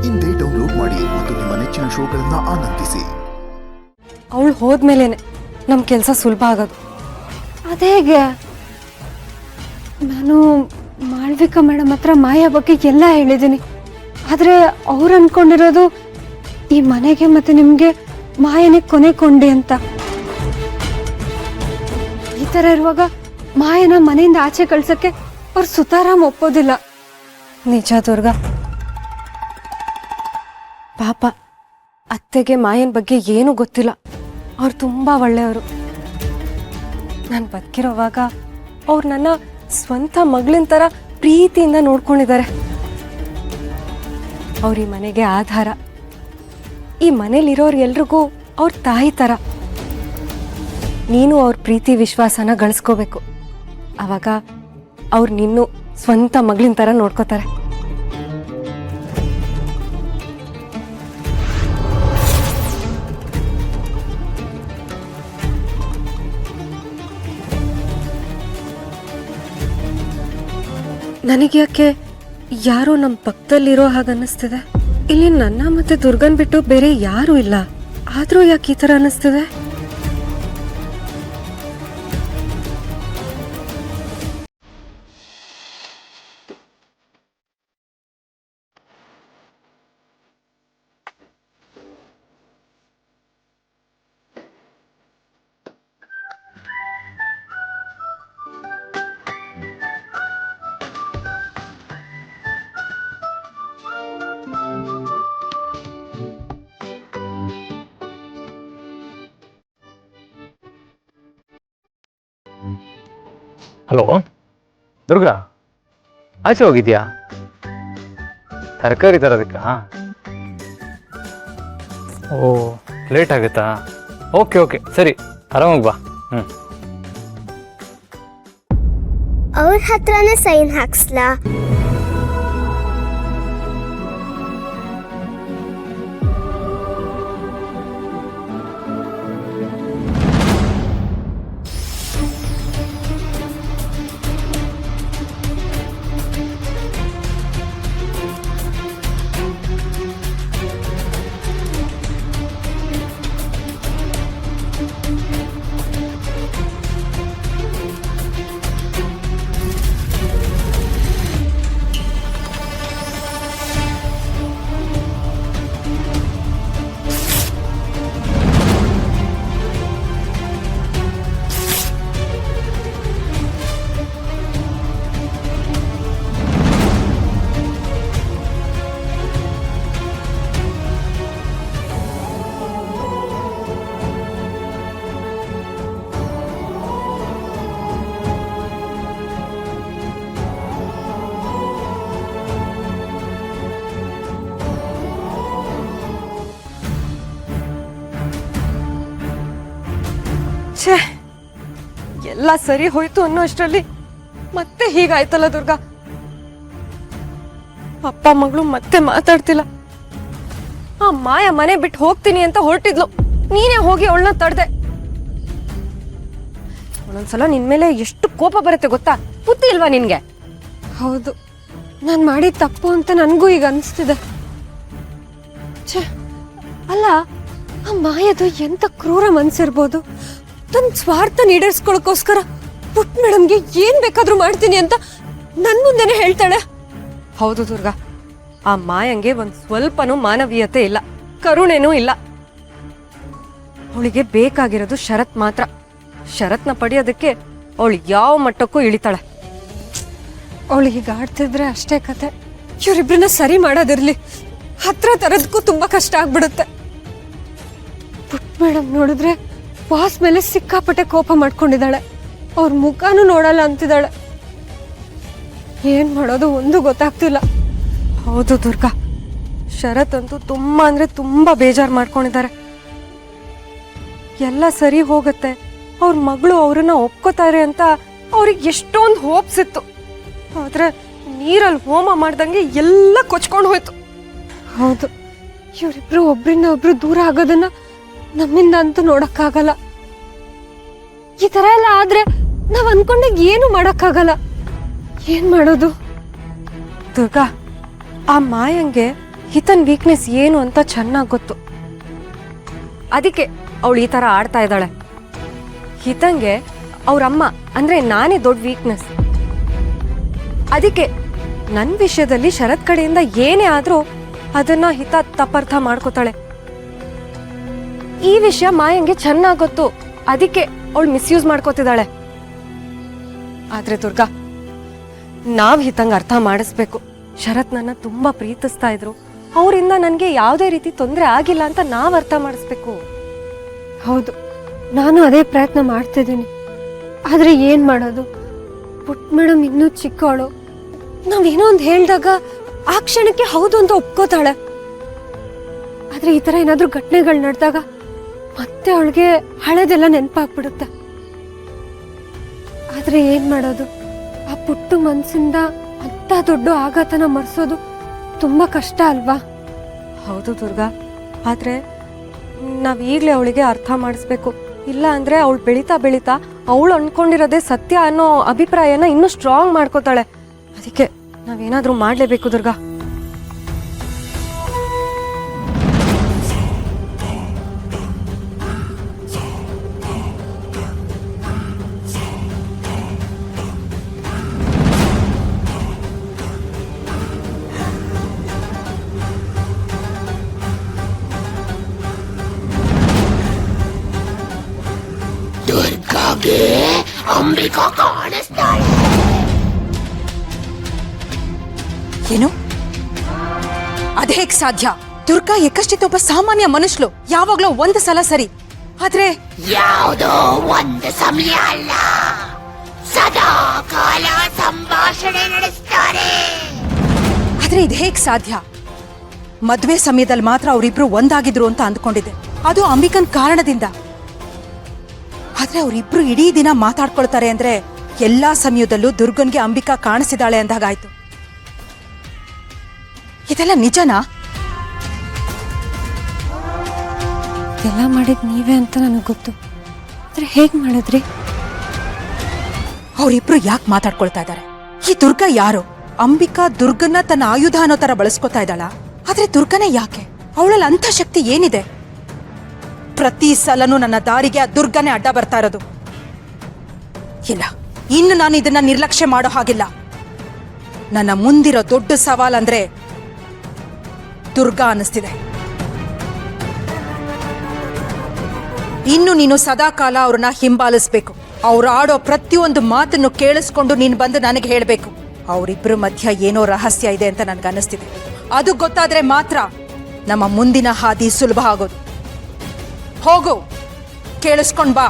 ಇಂದೇ ಡೌನ್ಲೋಡ್ ಮಾಡಿ ಮತ್ತು ನಿಮ್ಮ ನೆಚ್ಚಿನ ಶೋಗಳನ್ನ ಆನಂದಿಸಿ. ಅವಳು ಹೋದ್ಮೇಲೆನೆ ನಮ್ಮ ಕೆಲಸ ಸುಲಭ ಆಗೋದು. ಅದೇಗೆ? ನಾನು ಮಾಳ್ವಿಕಾ ಮೇಡಮ್ ಹತ್ರ ಮಾಯಾ ಬಗ್ಗೆ ಎಲ್ಲ ಹೇಳಿದ್ದೀನಿ. ಆದರೆ ಅವ್ರು ಅನ್ಕೊಂಡಿರೋದು ಈ ಮನೆಗೆ ಮತ್ತೆ ನಿಮಗೆ ಮಾಯನೇ ಕೊನೆ ಕೊಂಡಿ ಅಂತ. ಈ ಥರ ಇರುವಾಗ ಮಾಯನ ಮನೆಯಿಂದ ಆಚೆ ಕಳ್ಸಕ್ಕೆ ಅವ್ರು ಸುತಾರಾಮ್ ಒಪ್ಪೋದಿಲ್ಲ. ನಿಜ ದುರ್ಗಾ, ಪಾಪ ಅತ್ತೆಗೆ ಮಾಯನ ಬಗ್ಗೆ ಏನೂ ಗೊತ್ತಿಲ್ಲ. ಅವ್ರು ತುಂಬ ಒಳ್ಳೆಯವರು. ನಾನು ಬದುಕಿರೋವಾಗ ಅವ್ರು ನನ್ನ ಸ್ವಂತ ಮಗಳಿನ ಥರ ಪ್ರೀತಿಯಿಂದ ನೋಡ್ಕೊಂಡಿದ್ದಾರೆ. ಅವ್ರ ಈ ಮನೆಗೆ ಆಧಾರ. ಈ ಮನೇಲಿರೋರು ಎಲ್ರಿಗೂ ಅವ್ರ ತಾಯಿ ಥರ. ನೀನು ಅವ್ರ ಪ್ರೀತಿ ವಿಶ್ವಾಸನ ಗಳಿಸ್ಕೋಬೇಕು. ಆವಾಗ ಅವ್ರು ನಿನ್ನೂ ಸ್ವಂತ ಮಗಳಿನ ಥರ ನೋಡ್ಕೋತಾರೆ. ನನಗೆ ಯಾಕೆ ಯಾರೋ ನಮ್ಮ ಪಕ್ಕದಲ್ಲಿರೋ ಹಾಗೆ ಅನ್ನಿಸ್ತಿದೆ. ಇಲ್ಲಿ ನನ್ನ ಮತ್ತೆ ದುರ್ಗನ್ ಬಿಟ್ಟು ಬೇರೆ ಯಾರೂ ಇಲ್ಲ. ಆದರೂ ಯಾಕೆ ಈ ಥರ ಅನ್ನಿಸ್ತಿದೆ? ಹಲೋ ದುರ್ಗಾ, ಆಚೆ ಹೋಗಿದ್ಯಾ? ತರಕಾರಿ ತರೋದಕ್ಕ? ಓ, ಲೇಟ್ ಆಗುತ್ತಾ? ಓಕೆ ಓಕೆ, ಸರಿ, ಆರಾಮಾಗಿ ಬಾ. ಅವ್ರ ಹತ್ರನೇ ಸೈನ್ ಹಾಕ್ಸ್ಲಾ? ಛೇ, ಎಲ್ಲ ಸರಿ ಹೋಯ್ತು ಅನ್ನೋ ಅಷ್ಟರಲ್ಲಿ ಮತ್ತೆ ಹೀಗಾಯ್ತಲ್ಲ ದುರ್ಗಾ. ಅಪ್ಪ ಮಗಳು ಮತ್ತೆ ಮಾತಾಡ್ತಿಲ್ಲ. ಆ ಮಾಯ ಮನೆ ಬಿಟ್ಟು ಹೋಗ್ತೀನಿ ಅಂತ ಹೊರಟಿದ್ಲು. ನೀನೇ ಹೋಗಿ ಅವಳನ್ನ ತಡ್ದೆ. ಒಂದೊಂದ್ಸಲ ನಿನ್ ಮೇಲೆ ಎಷ್ಟು ಕೋಪ ಬರುತ್ತೆ ಗೊತ್ತಾ? ಬುದ್ಧಿ ಇಲ್ವಾ ನಿನ್ಗೆ? ಹೌದು, ನಾನು ಮಾಡಿದ ತಪ್ಪು ಅಂತ ನನಗೂ ಈಗ ಅನಿಸ್ತಿದೆ. ಛೇ, ಅಲ್ಲ, ಆ ಮಾಯದು ಎಂತ ಕ್ರೂರ ಮನ್ಸಿರ್ಬೋದು. ತನ್ನ ಸ್ವಾರ್ಥ ಈಡೇರಿಸ್ಕೊಳ್ಳೋಕ್ಕೋಸ್ಕರ ಪುಟ್ಟ ಮೇಡಮ್ಗೆ ಏನ್ ಬೇಕಾದ್ರೂ ಮಾಡ್ತೀನಿ ಅಂತ ನನ್ ಮುಂದೆನೆ ಹೇಳ್ತಾಳೆ. ಹೌದು ದುರ್ಗಾ, ಆ ಮಾಯಂಗೆ ಒಂದ್ ಸ್ವಲ್ಪನೂ ಮಾನವೀಯತೆ ಇಲ್ಲ, ಕರುಣೆನೂ ಇಲ್ಲ. ಅವಳಿಗೆ ಬೇಕಾಗಿರೋದು ಶರತ್ ಮಾತ್ರ. ಶರತ್ನ ಪಡೆಯೋದಕ್ಕೆ ಅವಳು ಯಾವ ಮಟ್ಟಕ್ಕೂ ಇಳಿತಾಳೆ. ಅವಳಿಗೆ ಆಡ್ತಿದ್ರೆ ಅಷ್ಟೇ ಕತೆ. ಇವರಿಬ್ರನ್ನ ಸರಿ ಮಾಡೋದಿರ್ಲಿ, ಹತ್ರ ತರೋದಕ್ಕೂ ತುಂಬಾ ಕಷ್ಟ ಆಗ್ಬಿಡುತ್ತೆ. ಪುಟ್ಟ ಮೇಡಮ್ ನೋಡಿದ್ರೆ ಬಾಸ್ ಮೇಲೆ ಸಿಕ್ಕಾಪಟ್ಟೆ ಕೋಪ ಮಾಡ್ಕೊಂಡಿದ್ದಾಳೆ. ಅವ್ರ ಮುಖನೂ ನೋಡಲ್ಲ ಅಂತಿದ್ದಾಳೆ. ಏನ್ ಮಾಡೋದು ಒಂದು ಗೊತ್ತಾಗ್ತಿಲ್ಲ. ಹೌದು ದುರ್ಗಾ, ಶರತ್ ಅಂತೂ ತುಂಬಾ ಅಂದ್ರೆ ತುಂಬಾ ಬೇಜಾರು ಮಾಡ್ಕೊಂಡಿದ್ದಾರೆ. ಎಲ್ಲ ಸರಿ ಹೋಗುತ್ತೆ, ಅವ್ರ ಮಗಳು ಅವ್ರನ್ನ ಒಪ್ಕೋತಾರೆ ಅಂತ ಅವ್ರಿಗೆ ಎಷ್ಟೊಂದು ಹೋಪ್ಸ್ ಇತ್ತು. ಆದ್ರೆ ನೀರಲ್ಲಿ ಹೋಮ ಮಾಡ್ದಂಗೆ ಎಲ್ಲ ಕೊಚ್ಕೊಂಡು ಹೋಯ್ತು. ಹೌದು, ಇವರಿಬ್ರು ಒಬ್ರಿಂದ ಒಬ್ರು ದೂರ ಆಗೋದನ್ನ ನಮ್ಮಿಂದ ಅಂತೂ ನೋಡಕ್ಕಾಗಲ್ಲ. ಈ ತರ ಎಲ್ಲ ಆದ್ರೆ ನಾವ್ ಅನ್ಕೊಂಡಾಗ ಏನು ಮಾಡಕ್ಕಾಗಲ್ಲ. ಏನ್ ಮಾಡೋದು? ದುರ್ಗಾ, ಆ ಮಾಯಂಗೆ ಹಿತನ್ ವೀಕ್ನೆಸ್ ಏನು ಅಂತ ಚೆನ್ನಾಗಿ ಗೊತ್ತು. ಅದಕ್ಕೆ ಅವಳು ಈ ಥರ ಆಡ್ತಾ ಇದ್ದಾಳೆ. ಹಿತಂಗೆ ಅವ್ರಮ್ಮ ಅಂದರೆ ನಾನೇ ದೊಡ್ಡ ವೀಕ್ನೆಸ್. ಅದಕ್ಕೆ ನನ್ನ ವಿಷಯದಲ್ಲಿ ಶರತ್ ಕಡೆಯಿಂದ ಏನೇ ಆದರೂ ಅದನ್ನ ಹಿತ ತಪ್ಪರ್ಥ ಮಾಡ್ಕೋತಾಳೆ. ಈ ವಿಷಯ ಮಾಯಂಗೆ ಚೆನ್ನಾಗಿ ಗೊತ್ತು. ಅದಕ್ಕೆ ಅವಳು ಮಿಸ್ಯೂಸ್ ಮಾಡ್ಕೋತಿದ್ದಾಳೆ. ಆದ್ರೆ ದುರ್ಗಾ, ನಾವ್ ಹಿತಂಗ್ ಅರ್ಥ ಮಾಡಿಸ್ಬೇಕು. ಶರತ್ ನನ್ನ ತುಂಬಾ ಪ್ರೀತಿಸ್ತಾ ಇದ್ರು, ಅವರಿಂದ ನನಗೆ ಯಾವುದೇ ರೀತಿ ತೊಂದರೆ ಆಗಿಲ್ಲ ಅಂತ ನಾವ್ ಅರ್ಥ ಮಾಡಿಸ್ಬೇಕು. ಹೌದು, ನಾನು ಅದೇ ಪ್ರಯತ್ನ ಮಾಡ್ತಿದ್ದೀನಿ. ಆದರೆ ಏನು ಮಾಡೋದು, ಪುಟ್ ಮೇಡಮ್ ಇನ್ನೂ ಚಿಕ್ಕವಳು. ನಾವೇನೋ ಒಂದು ಹೇಳಿದಾಗ ಆ ಕ್ಷಣಕ್ಕೆ ಹೌದು ಅಂತ ಒಪ್ಕೋತಾಳೆ. ಆದರೆ ಈ ಥರ ಏನಾದರೂ ಘಟನೆಗಳು ನಡೆದಾಗ ಮತ್ತೆ ಅವಳಿಗೆ ಹಳೆದೆಲ್ಲ ನೆನಪಾಗ್ಬಿಡುತ್ತೆ. ಆದರೆ ಏನು ಮಾಡೋದು, ಆ ಪುಟ್ಟು ಮನಸ್ಸಿಂದ ಅಂಥ ದೊಡ್ಡ ಆಘಾತನ ಮರೆಸೋದು ತುಂಬ ಕಷ್ಟ ಅಲ್ವಾ? ಹೌದು ದುರ್ಗಾ, ಆದ್ರೆ ನಾವ್ ಈಗಲೇ ಅವಳಿಗೆ ಅರ್ಥ ಮಾಡಿಸ್ಬೇಕು. ಇಲ್ಲ ಅಂದ್ರೆ ಅವಳು ಬೆಳೀತಾ ಬೆಳೀತಾ ಅವಳು ಅನ್ಕೊಂಡಿರೋದೇ ಸತ್ಯ ಅನ್ನೋ ಅಭಿಪ್ರಾಯನ ಇನ್ನೂ ಸ್ಟ್ರಾಂಗ್ ಮಾಡ್ಕೋತಾಳೆ. ಅದಕ್ಕೆ ನಾವೇನಾದ್ರೂ ಮಾಡ್ಲೇಬೇಕು ದುರ್ಗಾ. ದುರ್ಗಾಗೆ ಅಂಬಿಕಾ ಕಾಣಿಸ್ತಾಳೆ. ಏನು? ಅದೇಗ್ ಸಾಧ್ಯ? ದುರ್ಗಾ ಯಾಕಷ್ಟಿತ್ತೊಬ್ಬ ಸಾಮಾನ್ಯ ಮನುಷ್ಯಳು, ಯಾವಾಗ್ಲೂ ಒಂದು ಸಲ ಸರಿ. ಆದ್ರೆ ಯಾವುದೋ ಒಂದು ಸಮಯ ಅಲ್ಲ, ಸದಾ ಕಾಲ ಸಂಭಾಷಣೆ ನಡೆಸ್ತಾರೆ. ಆದ್ರೆ ಇದು ಹೇಗ್ ಸಾಧ್ಯ? ಮದ್ವೆ ಸಮಯದಲ್ಲಿ ಮಾತ್ರ ಅವರಿಬ್ರು ಒಂದಾಗಿದ್ರು ಅಂತ ಅಂದ್ಕೊಂಡಿದ್ದೆ, ಅದು ಅಂಬಿಕನ್ ಕಾರಣದಿಂದ. ಆದ್ರೆ ಅವರಿಬ್ರು ಇಡೀ ದಿನ ಮಾತಾಡ್ಕೊಳ್ತಾರೆ ಅಂದ್ರೆ ಎಲ್ಲಾ ಸಮಯದಲ್ಲೂ ದುರ್ಗನ್ಗೆ ಅಂಬಿಕಾ ಕಾಣಿಸಿದಾಳೆ ಅಂದಾಗಾಯ್ತು. ಇದೆಲ್ಲ ನಿಜನಾ? ಎಲ್ಲ ಮಾಡಿದ್ ನೀವೇ ಅಂತ ನನಗೆ ಗೊತ್ತು. ಆದ್ರೆ ಹೇಗ್ ಮಾಡಿದ್ರಿ? ಅವರಿಬ್ರು ಯಾಕೆ ಮಾತಾಡ್ಕೊಳ್ತಾ ಇದ್ದಾರೆ? ಈ ದುರ್ಗಾ ಯಾರು? ಅಂಬಿಕಾ ದುರ್ಗನ್ನ ತನ್ನ ಆಯುಧ ಅನ್ನೋ ತರ ಬಳಸ್ಕೊತಾ ಇದ್ದಾಳ. ಆದ್ರೆ ದುರ್ಗನೇ ಯಾಕೆ? ಅವಳಲ್ಲಿ ಅಂಥ ಶಕ್ತಿ ಏನಿದೆ? ಪ್ರತಿ ಸಲನೂ ನನ್ನ ದಾರಿಗೆ ಆ ದುರ್ಗನೇ ಅಡ್ಡ ಬರ್ತಾ ಇರೋದು. ಇಲ್ಲ, ಇನ್ನು ನಾನು ಇದನ್ನ ನಿರ್ಲಕ್ಷ್ಯ ಮಾಡೋ ಹಾಗಿಲ್ಲ. ನನ್ನ ಮುಂದಿರೋ ದೊಡ್ಡ ಸವಾಲಂದ್ರೆ ದುರ್ಗಾ ಅನ್ನಿಸ್ತಿದೆ. ಇನ್ನು ನೀನು ಸದಾಕಾಲ ಅವ್ರನ್ನ ಹಿಂಬಾಲಿಸ್ಬೇಕು. ಅವ್ರು ಆಡೋ ಪ್ರತಿಯೊಂದು ಮಾತನ್ನು ಕೇಳಿಸ್ಕೊಂಡು ನೀನು ಬಂದು ನನಗೆ ಹೇಳಬೇಕು. ಅವರಿಬ್ಬರ ಮಧ್ಯ ಏನೋ ರಹಸ್ಯ ಇದೆ ಅಂತ ನನಗನ್ನಿಸ್ತಿದೆ. ಅದು ಗೊತ್ತಾದ್ರೆ ಮಾತ್ರ ನಮ್ಮ ಮುಂದಿನ ಹಾದಿ ಸುಲಭ ಆಗೋದು. ಹೋಗು, ಕೇಳಿಸ್ಕೊಂಡ್ ಬಾ.